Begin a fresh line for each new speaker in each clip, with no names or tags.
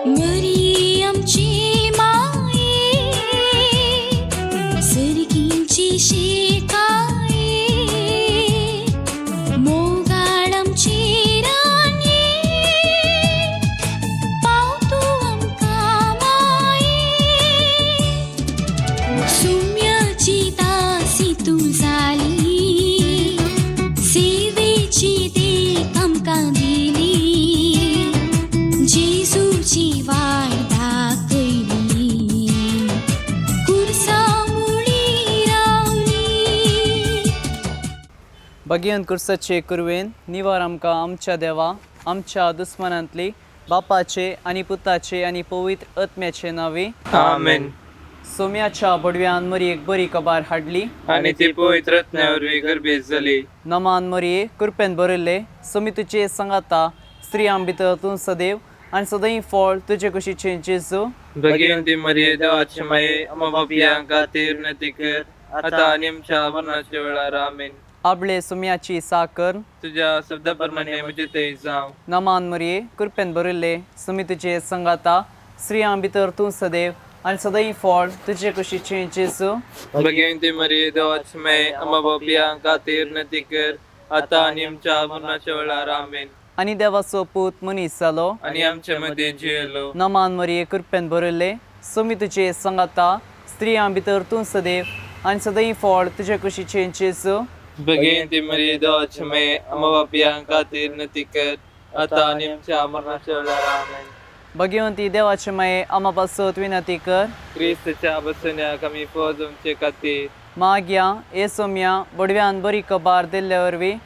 मरियमची माये सर्गींची शेकाये मोगाळमची राणी पावतू आमकां माये सुम्याची दासी तूं जाली सेवेची देख आमकां दिली जेजूची वाट दाखयली कुर्सा मुळी रावली
भगयन कुर्साचे कुरवेन निवार आमकां आमच्या देवा आमच्या दुस्मनांतली बापाचे आनी पुताचे आनी पवित्र आत्म्याचे नावे
आमेन.
सोम्याच्या बडव्यान मरयेक बरी कबार हाडली
आणि ती पवित्र रत्नावरवी गर्भेत जाली.
नमान मरये कृपेन बरयल्ले सोमी तुजे संगाता स्त्रियां भितर तूं सदैव आनी सदैव फळ तुजे कुशीचे जेजू
भगवंती मरिये देवाची माये आम्हा पापियांक खातीर विनंती कर आता आणि आमच्या मरणाच्या वेळार आमेन.
आपले सोम्याची साकर
तुझ्या शब्दाप्रमाणे म्हजे ते जावं.
नमान मरये कृपेन बरयल्ले सोमी तुजे संगाता स्त्रियां भितर तूं सदैव आनी सदैव फळ तुजे कुशीचे जेजू
भगवंती मरिये देवाची माये आम्हा पापियांक खातीर विनंती कर आता आणि आमच्या मरणाच्या वेळार आमेन.
आनी देवाचो पूत मनीस जालो
आणि आमच्या मध्ये जियेलो.
नमान मरये कृपेन बरयल्ले सोमी तुजे संगाता स्त्रियां भितर तूं सदैव आनी सदैव फळ तुजे कुशीचे जेजू
भगवंती मरिये देवाची माये आम्हा पापियांक खातीर विनंती कर आता आणि आमच्या मरणाच्या वेळार आमेन.
भगवंती देवाचे माये आमा पासत विनंती कर
क्रिस्ताच्या बसण्याक आमी फौजमचे खातीर
मागया ए सोम्या बडव्यान बरी कबार दिल्ले वरवीं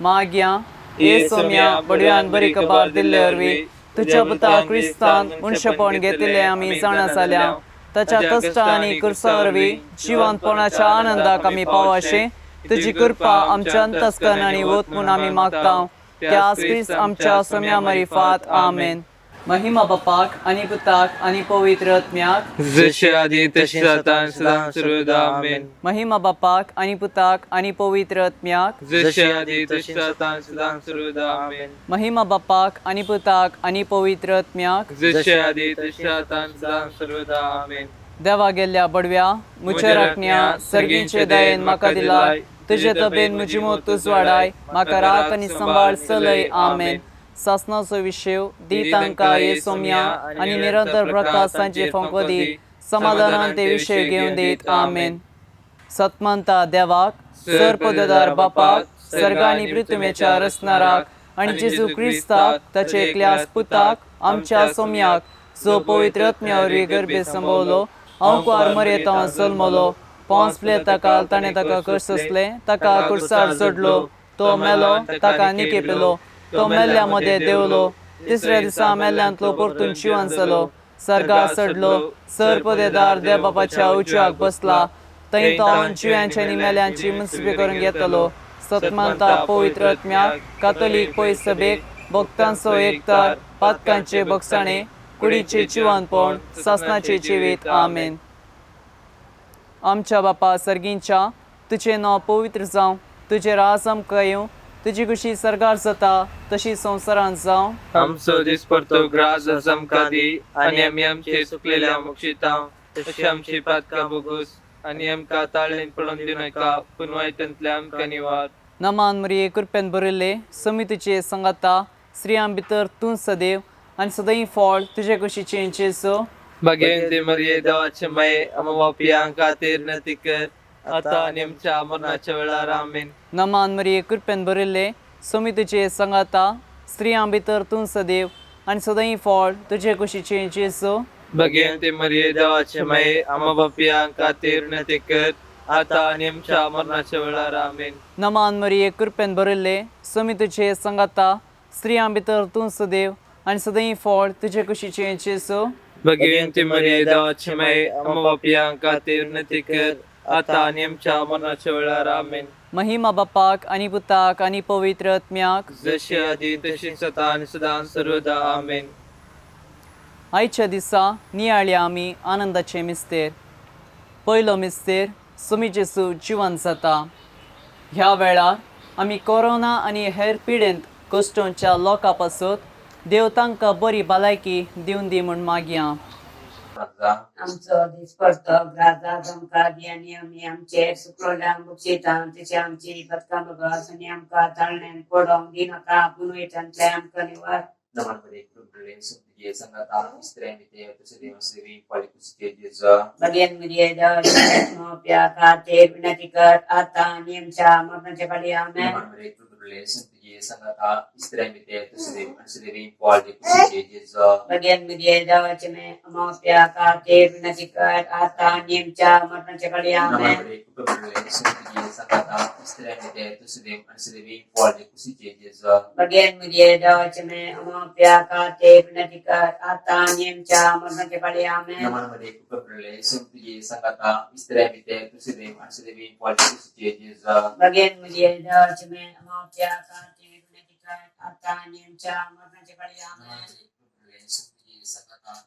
मागया ए सोम्या बडव्यान बरी कबार दिल्ले वरवीं तुझ्या पुता क्रिस्तान मनशापण घेतिल्ले आमी जाणा जाल्या ताच्या कश्टा आनी कुर्सा वरवीं जिवंतपणाच्या आनंदाक आमी पावाशे तुजी कृपा आमच्या अंतस्करणांनी वत म्हूण आमी मागता त्या क्रिस्त आमच्या सोम्या मरिफात आमेन. महिमा बापाक आनी पुताक आनी पवित्र आत्म्याक
जशे आदी तशे आता सदां सर्वदा आमेन.
महिमा बापाक आनी पुताक आनी पवित्र आत्म्याक
जशे आदी तशे आता सदां सर्वदा आमेन.
महिमा बापाक आनी पुताक आनी पवित्र आत्म्याक
जशे आदी तशे आता सदां सर्वदा आमेन.
देवा गेल्ल्या बडव्या मुचे राखण्या सर्गींचे दयेन म्हाका दिलाय तुजे तबेन म्हजी मोत तुज वाडाय म्हाका राख आनी सांबाळ चलय आमेन. सासनाचो विशेव दी तांकां ये सोम्या आनी निरंतर प्रकाश तांचे फंकदी समाधानान ते विशय घेवन दीत आमेन. सतमंता देवाक सरपददार बापाक सर्गानी पृथ्वीच्या रचनाराक आनी जेजू क्रिस्ताक ताचे एकल्यास पुताक आमच्या सोम्याक जो पवित्र आत्म्यावरवी गर्भे संभवलो अंकुआर मरेतां जल्मलो पोंस प्ले ताका ताणें ताका करससले ताका कुर्सार चडलो तो मेलो ताका निकेपेलो तो मेल्ल्या मध्ये देवलो तिसऱ्या दिसा मेल्ल्यांतलो परतून जिवंत जालो सर्गा चडलो सरपदेदार देवबापाच्या उजव्याक बसला थंय तो जिव्यांच्या आनी मेल्ल्यांची मुन्सिपी करून घेतलो. सतमंता पवित्र आत्म्याक कातोलीक पयस सभेक भक्तांचो एकतार पातकांचे भक्षाणे कुडीचे जिवंतपण सासनाचे जिवीत आमेन. आमच्या बापा सर्गींच्या तुझे नांव पवित्र जावं तुझे राज आमकां येवं तुजी खुशी सरकार जाता तशी संवसारांत जावं.
आमचो दिसपरतो ग्रास आमकां दी आनी आमी आमचे चुकलेल्या मोक्षितांव तशी आमची पातकां बोगूस आनी आमकां ताळेन पडोवन दिवं नाका पूण वायटांतल्यान आमकां निवार.
नमान मरिये कृपेन बरयल्ले सोमी तुजे संगाता स्त्रियां भितर तूं सदैव आनी सदैव फळ तुजे कुशीचे जेजू
भगवंती मरिये देवाचे माये आम्हा पापियांक खातीर विनंती कर आता आनी आमच्या मरणाच्या वेळार आमेन.
नमान मरिये कृपेन बरयल्ले सोमी तुजे संगाता स्त्रियां भितर तूं सदैव आनी सदैव फळ तुजे कुशीचे जेजू
भगवंती मरिये देवाचे माये आम्हा पापियांक खातीर विनंती कर आता आनी आमच्या मरणाच्या वेळार आमेन.
नमान मरिये कृपेन बरयल्ले सोमी तुजे संगाता स्त्रियां भितर तूं सदैव आनी सदैव फळ तुजे कुशीचे जेजू
भगवंती मरिये देवाचे माये आम्हा पापियांक खातीर विनंती कर आता आनी आमच्या मरणाच्या वेळार आमेन.
महिमा बापाक आनी पुताक आनी पवित्र आत्म्याक
जशे आदी तशीच आता आनी सदां सर्वदा आमेन.
आयच्या दिसा नियाळ्या आमी आनंदाचे मिस्तेर. पयलो मिस्तेर सोमी जेजू जिवंत जाता. ह्या वेळार आमी कोरोना आनी हेर पिडेंत कोस्टोंच्या लोकां पासून देव तांकां बरी भलायकी दिवन दी म्हूण मागया.
आमचो दीस पडतो राजा आमकां दी आनी आमी आमचेर सुकलोल्यांक बक्षिता तशी आमची पथकां बघस आनी आमकां ताळण्यान पडोंक दिनाका पूण वयतांतले आमकां निवार. Bagian media mau pihak hati binati kat ata niam cha mabna cakali amen. Bagian media ceme mau pihak hati binati kat ata niam cha mabna cakali amen. Bagian media ceme mau pihak hati binati kat ata niam cha mabna cakali amen. Bagian media ceme mau pihak hati binati kat ata niam cha mabna cakali amen. Bagian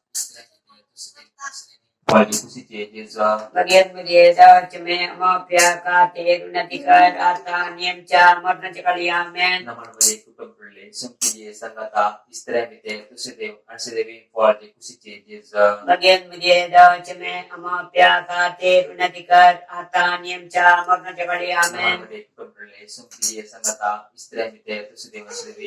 media ceme mau pihak hati binati kat ata niam cha mabna cakali amen. Bagian media ceme mau pihak hati binati kat ata niam cha mabna cakali amen. Bagian media ceme mau pihak hati binati kat ata niam cha mabna cakali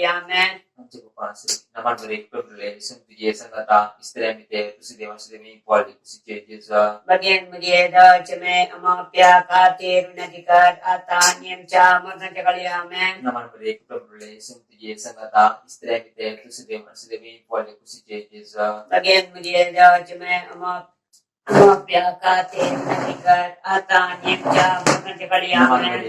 amen. Bagian media ceme mau pihak hati binati kat ata niam cha mabna cakali amen. Bagian media ceme mau pihak hati binati kat ata niam cha mabna cakali amen.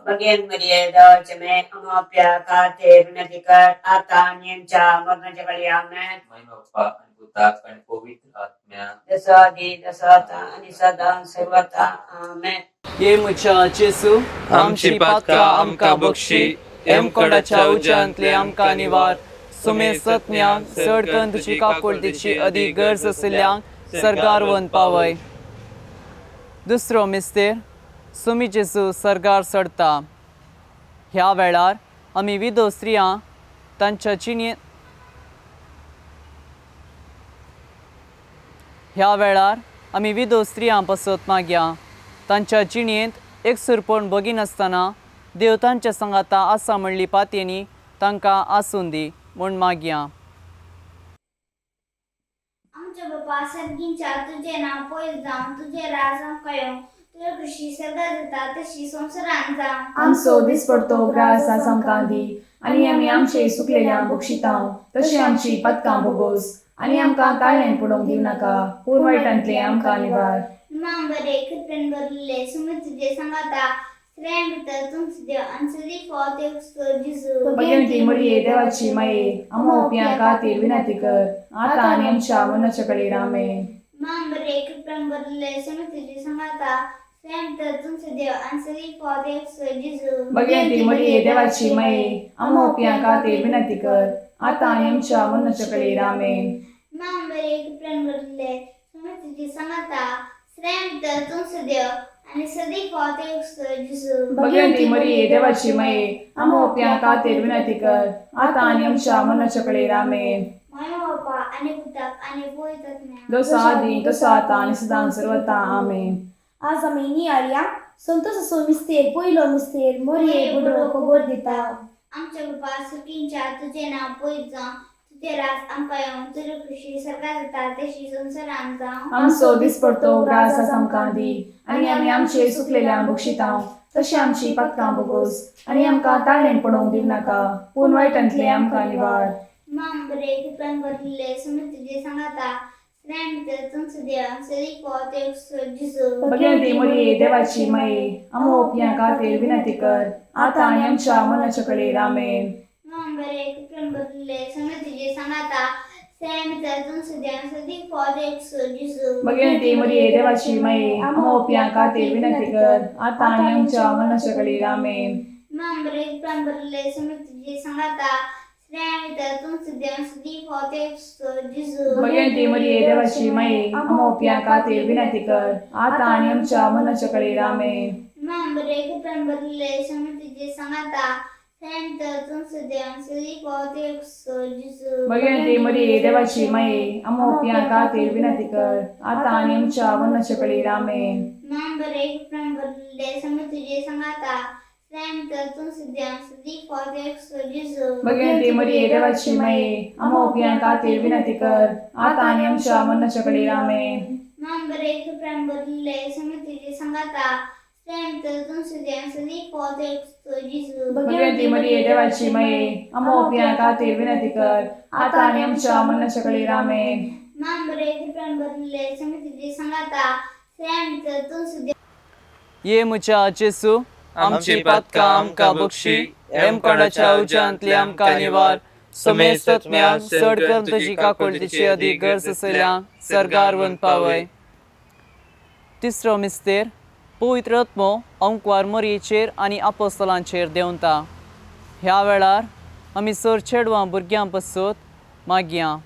Bagian media ceme mau pihak hati binati kat ata niam cha mabna cakali amen. Dasadi dasata ani sada सर्वता amen.
ये म्हज्या जेसू
आमची पातकां आमकां बक्षी कोडाच्या उज्यांतले आमकां निवार.
सुमे सत्म्यांक चड तुजी काकुळतीची अदी गरज आशिल्ल्यांक सरगार वन पावय. दुसरो मिस्तेर सुमी जेजू सरगार चडटा. ह्या वेळार आमी विधो स्त्रियां तांच्या जिणेंत पासत मागया. तांच्या जिणेंत एकसुरपण बगीनासतना देव तांच्या सांगाता आसा म्हणली पातयेनी तांकां आसून दी म्हूण मागया.
आमच्या बापा सर्गींच्या तुझे नाव पयस जावं तुझे राज आमकां येवं तुझे कृशी सर्गार जाता तशी संवसारांत जावं.
आमचो दीस पडतो ग्रास आज आमकां दी आनी आमी आमचे सुकलेल्यांक बक्षितांव तशी आमची पथकां भोगोस आनी आमकां ताळ्यान पडोवंक दिवं नाका पूण वायटांतले आमकां निवार.
नाम बरे कृपेन भरलेले सुमी तुझे सांगाता स्त्रियां भितर तुमचो देव आनी सदी फावट एक जेजू.
भगवंती मरिये देवाची माये आमोप्यां खातीर विनंती कर आतां आनी आमच्या मरणाच्या कडेर आमेन.
नाम बरे कृपेन भरलेले सुमी तुझे सांगाता स्त्रियां भितर तुमचो देव आनी सदी फावट एक जेजू.
भगवंती मरिये देवाची माये आमोप्यां खातीर विनंती कर आतां आनी आमच्या मरणाच्या कडेर आमेन.
नाम बरे कृपेन भरलेले सुमी तुझे सांगाता स्त्रियां भितर तुमचो देव आनी सदी फावट एक जेजू.
भगवंती मरिये देवाची माये आमोप्यां खातीर विनंती कर आतां आनी आमच्या मरणाच्या कडेर आमेन.
माया बापा आनी पुताक आनी पवित्र आत्म्याक
जसो आदी तसो आतां आनी सदां सर्वता आमेन.
आज आमी नियाळया संतोष असो मिस्तेर पयलो मिस्तेर मोरये बुडरो खबर दिता.
आमच्या बापा सुखींच्या तुझे नाव पयस जावं तुझे राज आमकां येवं तुजी खुशी सरकार जाता तशी संवसारांत जावं.
आमचो दीस पडतो ग्रास आज आमकां दी आनी आमी आमचे सुकलेल्यांक बक्षितांव तशी आमची पथकां भोगोस आनी आमकां ताळ्यान पडोवंक दिवं नाका पूण वायटांतले आमकां निवार.
नाम बरे कृपेन भरलेले सुमी तुझे सांगाता स्त्रियां भितर तुमचो देव सदी फावट एक जेजू.
भगवंती मरिये देवाची माये आमोप्यां खातीर विनंती कर आतां आनी आमच्या मरणाच्या कडेर आमेन.
नाम बरे कृपेन भरलेले सुमी तुझे सांगाता स्त्रियां भितर तुमचो देव सदी फावट एक जेजू.
भगवंती मरिये देवाची माये आमोप्यां खातीर विनंती कर आतां आनी आमच्या मरणाच्या कडेर आमेन.
नाम बरे कृपेन भरलेले सुमी तुझे सांगाता स्त्रिया भितर तुमचे देव स्तुती होते जिजू
भगवंती मरिये देवाची माये आम्हा खातीर विनंती कर आता आणि आमच्या मनाच्या कडेन आमेन.
Memberi pemberi समितीचे सांगता सेंट तुमचे देव स्तुती होते जिजू
भगवंती मरिये देवाची माये आम्हा खातीर विनंती कर आता आणि आमच्या मनाच्या कडेन आमेन.
Memberi pemberi समितीचे सांगता सेंट तुमचे देव स्तुती होते जिजू
भगवंती मरिये देवाची माये आम्हा खातीर विनंती कर आता आणि आमच्या मनाच्या कडेन आमेन.
Memberi pemberi समितीचे सांगता सेंट तुमचे देव स्तुती होते जिजू
भगवंती मरिये देवाची माये आम्हा खातीर विनंती कर आता आणि आमच्या मनाच्या कडेन आमेन.
Memberi pemberi समितीचे सांगता सेंट तुमचे देव
ये मुच्या जेसू आमची पातका आमका बक्षी एम कोणाच्या उजांतली आमका निवार समेस्त तत्म्या चड करून तुजी काकुळतीची अधिक गरज असल्या सरगार वन पावय. तिसरो मिस्तेर पवित्र आत्मो अंकवार मरयेचेर आनी आपोस्तलांचेर देंवता. ह्या वेळार आमी सर चेडवां भुरग्यां पसत मागया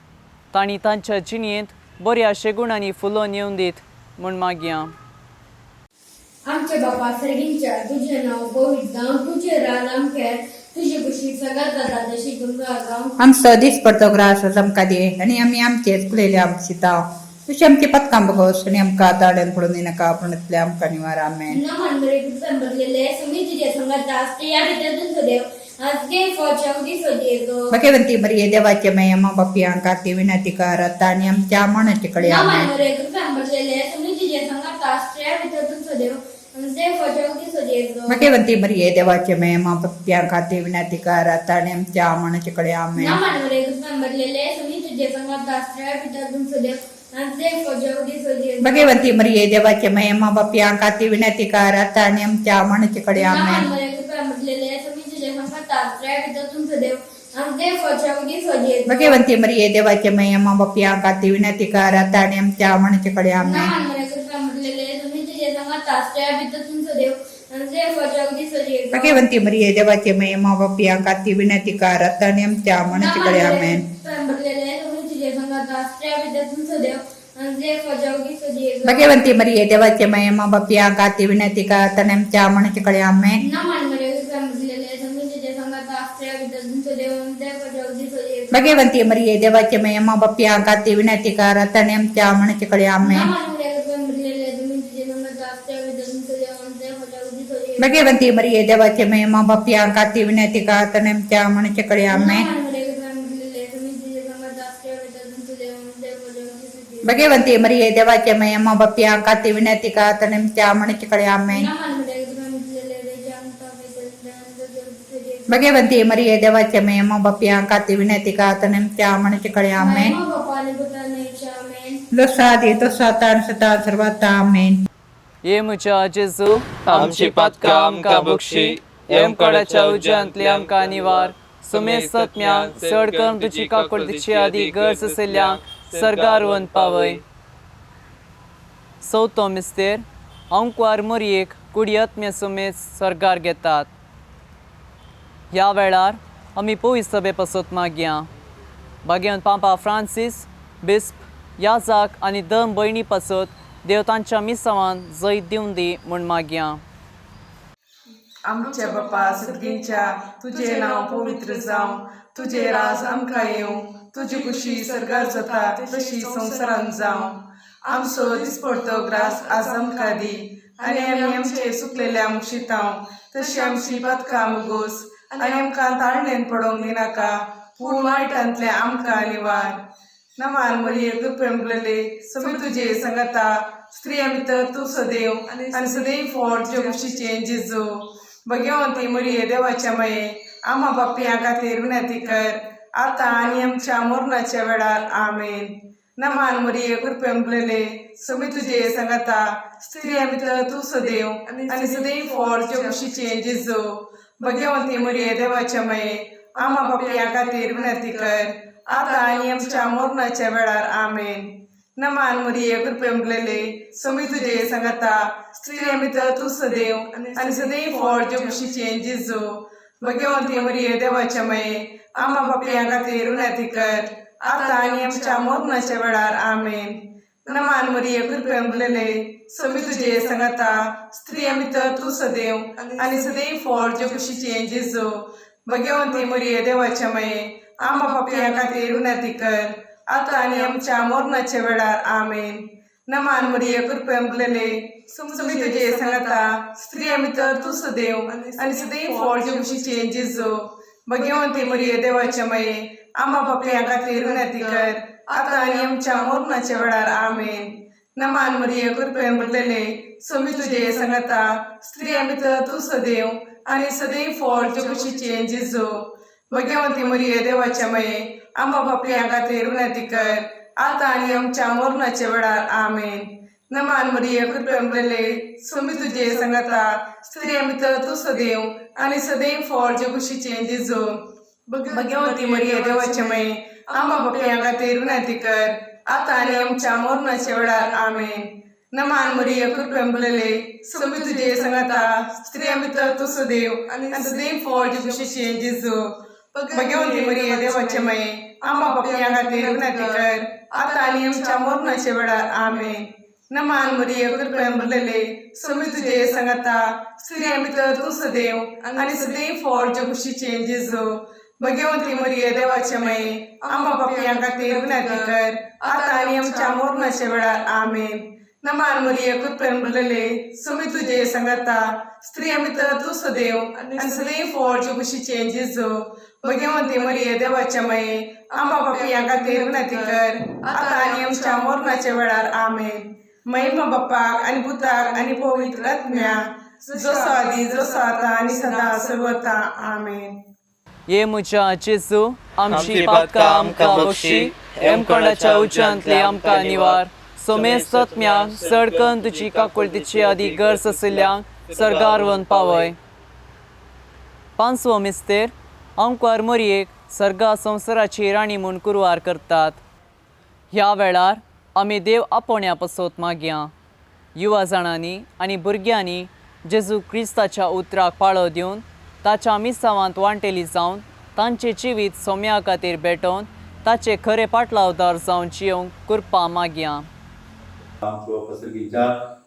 तांणी तांच्या जिणेंत बऱ्याशे गुणांनी फुलोवन येवन दीत म्हूण मागया.
आमचे बापा सर्गींच्या तुझे नाव पवित्र जावं तुझे राज आमखेर तुझी कुशी सगळ्यात जाता तशी तुमकां जावं
आमचो दीस पडतो ग्रास आमकां दे आनी आमी आमचे चुकलेले आमकां शिताव तुझी आमची पथकां बगोस आनी आमकां आताड्यान पडून दिनाका पूण इतले आमकां निवार आमेन.
नमन बरे कृपण बदलेले समी तुझे संगत आसते या रीते तुझो देव आज गे फोच्या दिसो देतो
भगवंती मरिये देवाचे माये अम्मा बापया खातीर विनंती कर आता आनी आमच्या मनाचे कडेन
नमन
आमेन.
बरे कृपण बदलेले समी तुझे संगत आसते या रीते तुझो देव गे फोच्या दिसो देतो
भगवंती मरिये देवाचे माये अम्मा बापया खातीर विनंती कर आता आनी आमच्या मनाचे कडेन आमेन.
नमन बरे कृपण बदलेले समी तुझे संगत आसते या रीते तुझो देव
भगवंती मरिये देवाचे माये अम्मा बापया खातीर विनंती कर आता आनी आमच्या मनाचे कडेन आमेन. भगवंती मरिये देवाचे माये अम्मा बापया खातीर विनंती कर आता आनी आमच्या मनाचे कडेन आमेन. भगवंती मरिये देवाचे माये अम्मा बापया खातीर विनंती कर आता आनी आमच्या मनाचे कडेन आमेन. भगवंती मरिये देवाचे माये अम्मा बापया खातीर विनंती कर आता आनी आमच्या मनाचे कडेन आमेन. भगवंती मरिये देवाचे माये अम्मा बापया खातीर विनंती कर आता आनी आमच्या मनाचे कडेन आमेन. भगवंती मरिये देवाचे माये अम्मा बापया खातीर विनंती कर आता आनी आमच्या मनाचे कडेन आमेन. भगवंती मरिये देवाचे माये अम्मा बापया खातीर विनंती कर आता आनी आमच्या मनाचे कडेन आमेन. भगवंती मरिये देवाचे माये अम्मा बापया खातीर विनंती कर आता आनी आमच्या मनाचे कडेन आमेन. लोसा दे तो सातान सता सर्वता आमेन.
ये मुच्या जेजू
आमची पातका आमका बक्षी
एम कोणाच्या उजांतली आमका निवार समेस्त तत्म्या चड करून तुजी काकुळतीची अधिक गरज असल्या सरगार वन पावय. चवथो मिस्तेर अंकवार मरयेक कुडी आत्म्या समेत सरगार घेतात. ह्या वेळार आमी पवित्र सभे पसत मागया. भाग्यवंत पापा फ्रांसीस बिस्प याजाक आनी दम भयणी पसत देव तांच्या मिसावान जैत दिवन दी म्हूण मागया.
आमच्या बापा सर्गींच्या तुझे नाव पवित्र जावं तुझे राज आमकां येवं तुजी कुशी सरगार जाता तशी संवसारांत जावं. आमचो दिसपडतो ग्रास आज आमकां दी आनी आमी आमचे सुकलेल्या मुशितांव तशी आमची पथकां मुगोस आनी आमकां ताळणेन पडोवंक दिनाका पूण वायटांतले आमकां निवार. नमान मरिये कृपेंबलेले समी तुझे संगता स्त्रिया भितर तूं सदैव आनी सदैव फोड तुजे कुशीचे जेजू. भगवंती मरिये देवाच्या माये आम्हा बापया खातीर विनंती कर आता आनी आमच्या मरणाच्या वेळार आमेन. नमान मरिये कृपेंबलेले समी तुझे संगता स्त्रिया भितर तूं सदैव आनी सदैव फोड तुजे कुशीचे जेजू. भगवंती मरिये देवाच्या माये आम्हा बापया खातीर विनंती कर आता आनी आमच्या मरणाच्या वेळार आमेन. नमान मरिये कृपेंबलेले समी तुझे संगता स्त्रिया भितर तूं सदैव आनी सदैव फोड तुजे कुशीचे जेजू. भगवंती मरिये देवाच्या माये आम्हा पापयां खातीर विनंती कर आता आणि आमच्या मरणाच्या वेळार आमेन. नमान मरिये कृपेन भरलेले समी तुझे संगता स्त्रिया भितर तू सदैव आणि सदैव फळ जे कुशीचे जेजू. भगवंती मरिये देवाच्या माये आम्हा पापयां खातीर विनंती कर आता आणि आमच्या मरणाच्या वेळार आमेन. नमान मरिये कृपेन भरलेले समी तुझे संगता स्त्रिया भितर तू सदैव आणि सदैव फळ जे कुशीचे जेजू. भगवंती मरिये देवाच्या माये आम्हा पापयां खातीर विनंती कर आता आणि आमच्या मरणाच्या वेळार आमेन. नमान मरिये कृपेन भरलेले समी तुझे संगता स्त्रिया भितर तू सदैव आणि सदैव फळ जे कुशीचे जेजू. भगवंती मरिये देवाच्या माये आम्हा पापयां खातीर विनंती कर आता आणि आमच्या मरणाच्या वेळार आमेन. नमान मरिये कृपेन भरलेले समी तुझे संगता स्त्रिया भितर तू सदैव आणि सदैव फळ जे कुशीचे जेजू. भगवंती मरिये देवाच्या माये आम्हा पापयां खातीर विनंती कर आता आणि आमच्या मरणाच्या वेळार आमेन. नमान मरिये कृपेन भरलेले समी तुझे संगता स्त्रिया भितर तू सदैव आणि सदैव फळ जे कुशीचे जेजू. भगवंती मरिये देवाच्या माये आम्हा पापयां खातीर विनंती कर आता आणि आमच्या मरणाच्या वेळार आमेन. नमान मरिये कृपेन भरलेले समी तुझे संगता स्त्रिया भितर तू सदैव आणि सदैव फळ जे कुशीचे जेजू. भगवंती मरिये देवाच्या माये आम्हा पापयां खातीर विनंती कर आता आणि आमच्या मरणाच्या वेळार आमेन. नमान मरिये कृपेन भरलेले समी तुझे संगता स्त्रिया भितर तू सदैव आणि सदैव फळ जे कुशीचे जेजू. भगवंती मरिये देवाच्या माये आम्हा पापयां खातीर विनंती कर आता आणि आमच्या मरणाच्या वेळार आमेन. महिमा बाप्पाक आणि पुताक आणि पवित्र आत्म्या जसो आदी जसो आता आणि सदा सर्वथा आमेन.
ये मुच्या जेजू आमची पातकां आमकां बक्षी हेमखंडाच्या उच्चांतले आमकां निवार. सोमेस तत्म्याक सडकन तुजी काकुळतीची आदी गरज आशिल्ल्यांक सर्गार व्हरून पावय. पांचवो मिस्तेर ओंकार मरियेक सर्गा संवसाराची राणी म्हूण कुरवार करतात. ह्या वेळार आमी देव आपोवण्या पसोत मागया. युवा जाणांनी आनी भुरग्यांनी जेजू क्रिस्ताच्या उतराक पाळो दिवन ताच्या मिसावांत वांटेली जावन तांचे जिवीत सोम्या खातीर भेटोवन ताचे खरे पाटलावदार जावन जियोंक कृपा मागया.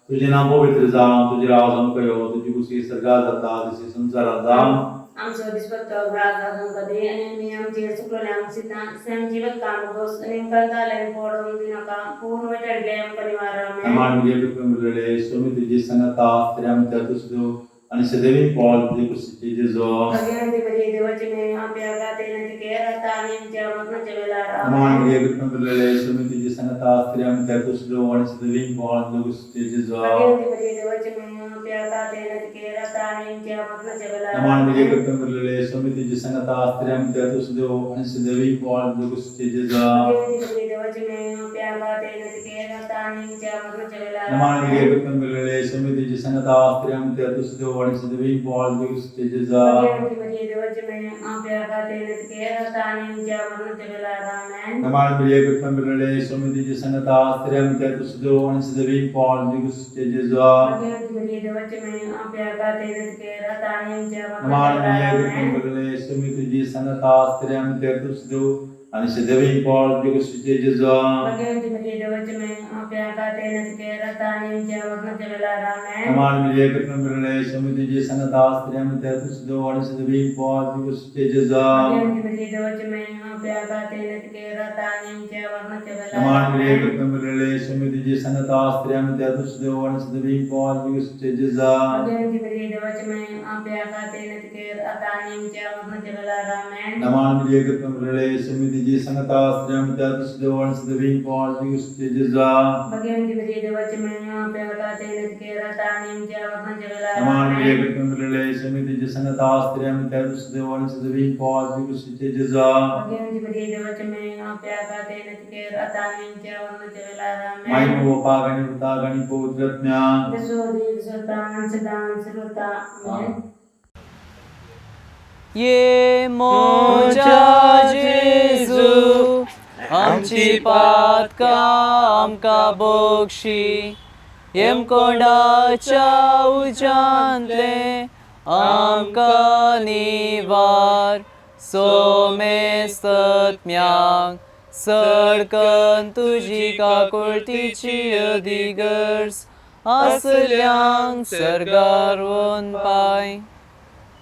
तुझे नाव पवित्र जावं तुझे राव आमकां येवं तुजी कुशी सर्गार जाता तशी संवसारांत जावं.
आमचो दिसपट्टो ग्रास आमकां दी आनी आमी आमचेर चुकलेल्यांक सिद्धां सेम जिवत काम गोस आनी आमकां जालें पडोवन दिनाका पूर्ण वेटले आमकां निवार आमेन.
नमान मरिये कृपेन भरलेले समी तुजी संगता स्त्रिया भितर तू सदैव आणि सदैव फळ तुजे कुशीचे जेजू.
भगवंती मरिये देवाची माये आमच्या खातीर विनंती कर आता आणि आमच्या मरणाच्या वेळार
नमान
आमेन.
मरिये कृपेन भरलेले समी तुजी संगता स्त्रिया भितर तू सदैव आणि सदैव फळ तुजे कुशीचे जेजू.
भगवंती मरिये देवाची माये आमच्या खातीर विनंती कर आता आणि आमच्या मरणाच्या वेळार
नमान मरिये
आमेन.
कृपेन भरलेले समी तुजी संगता स्त्रिया भितर तू सदैव आणि सदैव फळ तुजे कुशीचे जेजू.
भगवंती मरिये देवाची माये आमच्या खातीर विनंती कर आता आणि आमच्या मरणाच्या वेळार
नमान
आमेन.
मरिये कृपेन भरलेले समी तुजी संगता स्त्रिया भितर तू सदैव आणि सदैव फळ तुजे कुशीचे जेजू.
भगवंती मरिये देवाची माये आमच्या खातीर विनंती कर आता आणि आमच्या मरणाच्या वेळार आमेन.
नमान मरिये कृपेन भरलेले समी तुजी संगता स्त्रिया भितर तू सदैव आणि सदैव फळ तुजे कुशीचे जेजू.
भगवंती मरिये देवाची माये आमच्या खातीर विनंती कर आता आणि आमच्या
नमान
मरणाच्या
मरिये
वेळार
कृपेन
आमेन.
भरलेले समी तुजी संगता स्त्रिया भितर तू सदैव आणि सदैव फळ तुजे कुशीचे जेजू.
भगवंती मरिये देवाची माये आमच्या खातीर विनंती कर आता आणि आमच्या मरणाच्या वेळार आमेन.
नमान मरिये कृपेन भरलेले समी तुजी संगता स्त्रिया भितर तू सदैव आणि सदैव फळ तुजे कुशीचे जेजू.
भगवंती मरिये देवाची माये आमच्या खातीर विनंती कर आता आणि आमच्या मरणाच्या वेळार
नमान मरिये
आमेन.
कृपेन भरलेले समी तुजी संगता स्त्रिया भितर तू सदैव आणि सदैव फळ तुजे कुशीचे जेजू.
भगवंती मरिये देवाची माये आमच्या खातीर विनंती कर आता आणि आमच्या मरणाच्या वेळार आमेन.
नमान मरिये कृपेन भरलेले समी तुजी संगता स्त्रिया भितर तू सदैव आणि सदैव फळ तुजे कुशीचे जेजू.
भगवंती मरिये देवाची माये आमच्या खातीर विनंती कर आता आणि आमच्या मरणाच्या वेळार
नमान मरिये
आमेन.
कृपेन भरलेले समी तुजी संगता स्त्रिया भितर तू सदैव आणि सदैव फळ तुजे कुशीचे जेजू.
भगवंती मरिये देवाची माये आमच्या खातीर विनंती कर आता आणि आमच्या मरणाच्या वेळार आमेन.
महिमा बाप्पाक आणि पुताक आणि पवित्र आत्म्याक
जसो दी सदां सदां सर्वथा आमेन.
ये मोजा जेजू आमची पातकां आमकां बक्षी हेमखंडाच्या उज्यांतले आमकां निवार सोमेस्तत्म्यांक सडकन तुजी काकुळतीची अधिगर्स आसल्यांक सरगार वन पाय.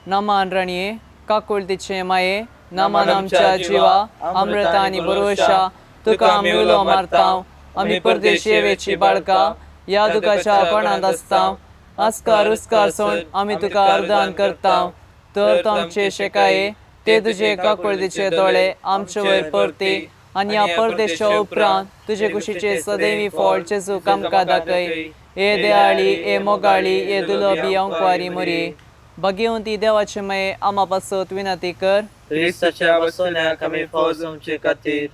नमान राणये काकुळतीचे माये नमान आमच्या जिवा अमृता आनी बरोशा तुका आमी उलो मारतांव. आमी परदेश येवेची बाळकां या दुखाच्या कोणांत आसतांव. आस्कार उस्कार सोड आमी तुका अर्दान करतांव. तर आमचे शेकाये ते तुजे काकुळतीचे दोळे आमचे वयर परते आनी ह्या परदेशा उपरांत तुजे कुशीचे सदैवी फळ जेजूक आमकां दाखय. ए देयाळी ए मोगाळी ए दुलोबी अंकवारी मरी भगिवंती देवाचे मये आमा पासत विनंती कर.
क्रिस्ताच्या वसोन्याक आमी फौज आमचे खातीर.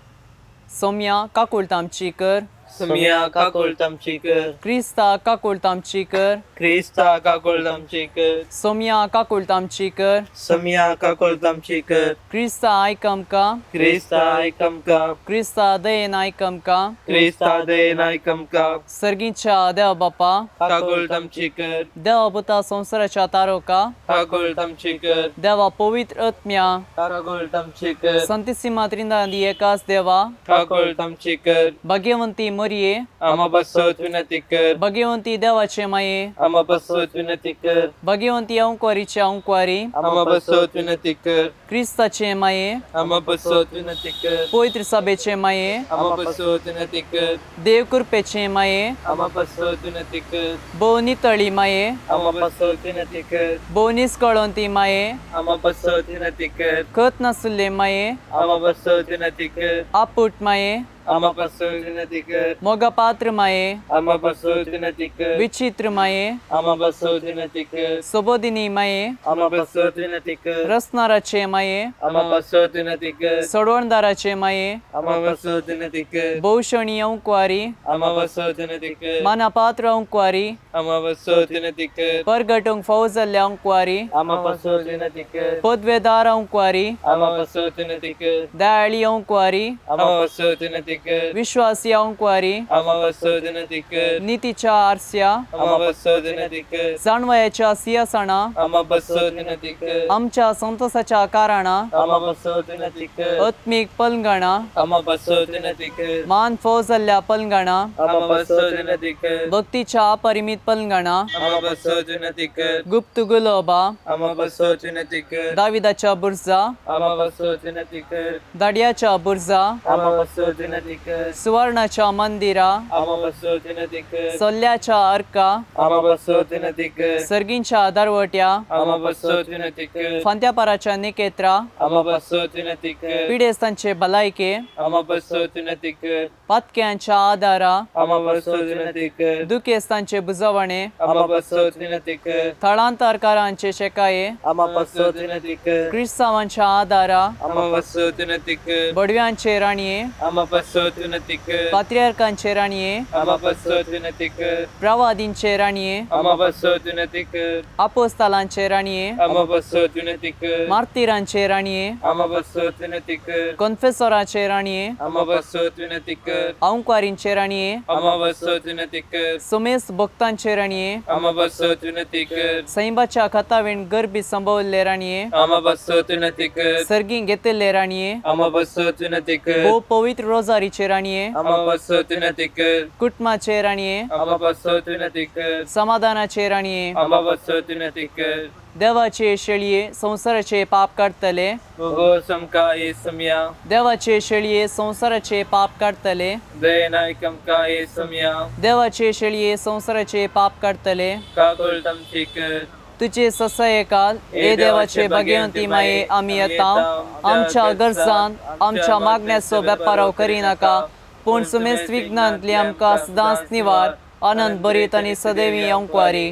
सोम्या काकुळत आमची कर.
सोम्या काकुळत आमची कर.
क्रिस्ता काकुळत आमची कर.
क्रिस्ता काकुळत आमची कर.
सोम्या काकुळत आमची कर.
सोम्या काकुळत आमची कर.
क्रिस्ता आयक आमकां.
क्रिस्ता आयक आमकां.
क्रिस्ता दयेन आयक आमकां.
क्रिस्ता दयेन आयक आमकां.
सर्गीच्या देव बापा
काकुळत आमची कर.
देवा पुता संवसाराच्या तारोका
काकुळत आमची कर.
देवा पवित्र आत्म्या
काकुळत आमची कर.
संतिसिमा त्रिंदादी एकाच देवा
काकुळत आमची कर.
भगिवंती मरिये
आमा बसत विनंती कर.
भगिवंती देवाचे माये
आमा बसत विनंती कर.
भगिवंती अंकवारीचे अंकवारी
आमा बसत विनंती कर.
क्रिस्ताचे माये
आमा बसत विनंती कर.
पवित्र सभेचे माये
आमा बसत विनंती कर.
देव कृपेचे माये
आमा बसत विनंती कर.
भोव नितळी माये
आमा बसत विनंती कर.
भोव निस्कळोंती माये
आमा बसत विनंती कर.
खत नासुल्ले माये
आमा बसत विनंती कर.
आपूट माये
आमा बसत विनंती कर.
मोगा पात्र माये
आमा बसत विनंती कर.
विचित्र माये
आमा बसत विनंती कर.
सोबोदिनी माये
आमा बसत विनंती कर.
रसनाराचे माये
आमा बसत विनंती कर.
सोडवणदाराचे माये
आमा बसत विनंती कर.
भौशणी अंकवारी
आमा बसत विनंती कर.
मानापात्र अंकवारी
आमा बसत विनंती कर.
परगटूंक फौजल्ल्या अंकवारी
आमा बसत विनंती कर.
पदवेदार अंकवारी
आमा बसत विनंती कर.
दयाळी अंकवारी
आमा बसत विनंती कर.
विश्वासी अंकवारी
आमा बसत विनंती कर.
नीतीच्या आरस्या
आमा बसत विनंती कर.
जाणवयाच्या सिंहासना
आमा बसत विनंती कर.
आमच्या संतोषाच्या कारणा
आमा बसत विनंती कर.
आत्मिक पलंगणा
आमा बसत विनंती कर.
मान फौजल्ल्या पलंगणा
आमा बसत विनंती कर.
भक्तीच्या अपरिमित पलंगणा
आमा बसत विनंती कर.
गुप्त गुलोबा
आमा बसत विनंती कर.
दाविदाच्या बुर्जा
आमा बसत विनंती कर.
दाडियाच्या बुर्जा
आमा बसत विनंती कर.
सुवर्णाच्या मंदिरा
आमा बसत विनंती कर.
सोल्ल्याच्या अर्का
आमा बसत विनंती कर.
सर्गींच्या दारवट्या
आमा बसत विनंती कर.
फांत्यापाराच्या निकेत्रा
आमा बसत विनंती कर.
पिडेस्तांचे भलायके
आमा बसत विनंती कर.
पातक्यांच्या आदारा
आमा बसत विनंती कर.
दुखेस्तांचे बुजवणे
आमा बसत विनंती कर.
थळांतरकारांचे शेकाये
आमा बसत विनंती कर.
क्रिस्तावांच्या आदारा
आमा बसत विनंती कर.
बडव्यांचे राणये
आमा बसत विनंती कर.
पात्र्यार्कांचे राणये
आमा बसत विनंती कर.
प्रवादींचे राणये
आमा बसत विनंती कर.
आपोस्तालांचे राणये
आमा बसत विनंती कर.
मार्तिरांचे राणये
आमा बसत विनंती कर.
कॉन्फेसरांचे राणये
आमा बसत विनंती कर.
अंकवारींचे राणये
आमा बसत विनंती कर.
सुमेस भक्तांचे राणये
आमा बसत विनंती कर.
सैंबाच्या खतावेण गर्भी संभवले राणये
आमा बसत विनंती कर.
सर्गी घेतले राणये
आमा बसत विनंती कर.
भोव पवित्र रोजारीचे राणये
आमा बसत विनंती कर.
कुटुंबाचे राणये
आमा बसत विनंती कर.
समाधानाचे राणये
आमा बसत विनंती कर.
देवाचे शेळये संसाराचे पाप काढतले
हो समका ये सम्या.
देवाचे शेळये संसाराचे पाप काढतले
दयनाय कमका ये सम्या.
देवाचे शेळये संसाराचे पाप काढतले
काकुळ तमची कर.
तुझे ससये काल ए देवाचे भगिवंती माये आम्ही येता आमच्या गरजान आमच्या मागण्याचो व्यापाराव करी नाका पूण सुमेस्त विघ्नांतली आमकां सदांच निवार आनंद बरीत आनी सदैवी अंकवारी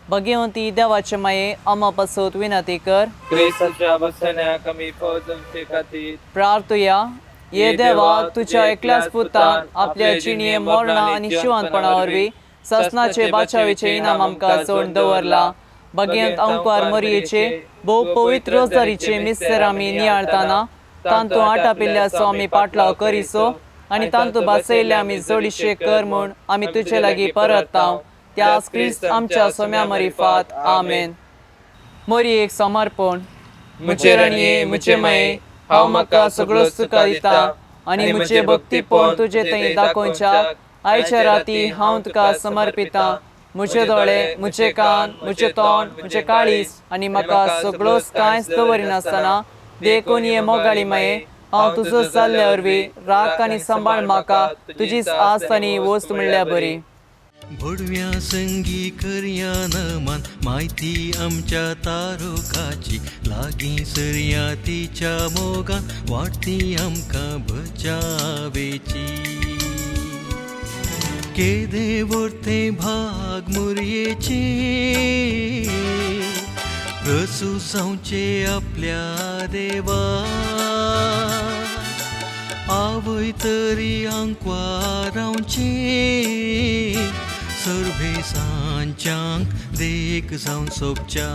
भगिवंती देवाचे माये आमा पासत विनंती कर.
क्रिस्ताच्या बसण्याक आमी फौज आमचे खातीर.
प्रार्थुया ये देवा तुझ्या एकल्याच पुतान आपल्या जिणये मरणा आनी शिवानपणा वरवीं ससनाचे बाचावेचे इनाम आमकां जोड दवरला. भगियंत अंकवार मरियेचे भोव पवित्र रोजारीचे मिस्तर आमी नियाळताना तांतू आटा पिल्ल्याचो आमी पाटलाव करिसो आनी तांतू बासयले आमी जोडिशे कर म्हूण आमी तुजे लागीं परतांव. त्यास क्रिस्त आमच्या सोम्या मरिफात आमेन. मोरी एक समर्पण मुचे राणये मुचे माये हांव म्हाका सगळो सुका दिता आनी मुचे भक्तीपण तुजे थंय दाखोवच्या आयच्या राती हांव तुका समर्पिता मुचे दोळे मुचे कान मुचे तोंड मुचे काळीज आनी म्हाका सगळोच कांयच दवरिनासतना देखून ये मोगाळी माये हांव तुजो जाल्ल्या वरवीं राख आनी सांबाळ म्हाका तुजीच आस्त आनी वस्त म्हणल्यार बरी.
भडव्या संगी करया नमान माहिती आमच्या तारुकाची लागीं सरया तिच्या मोगान वाटती आमकां बचावेची. केदे वर्ते भाग मुरयेचे रसू जावचे आपल्या देवा आवय तरी आंकवा रावचे सर्वे सांच्यांक देख जावन सोपच्या.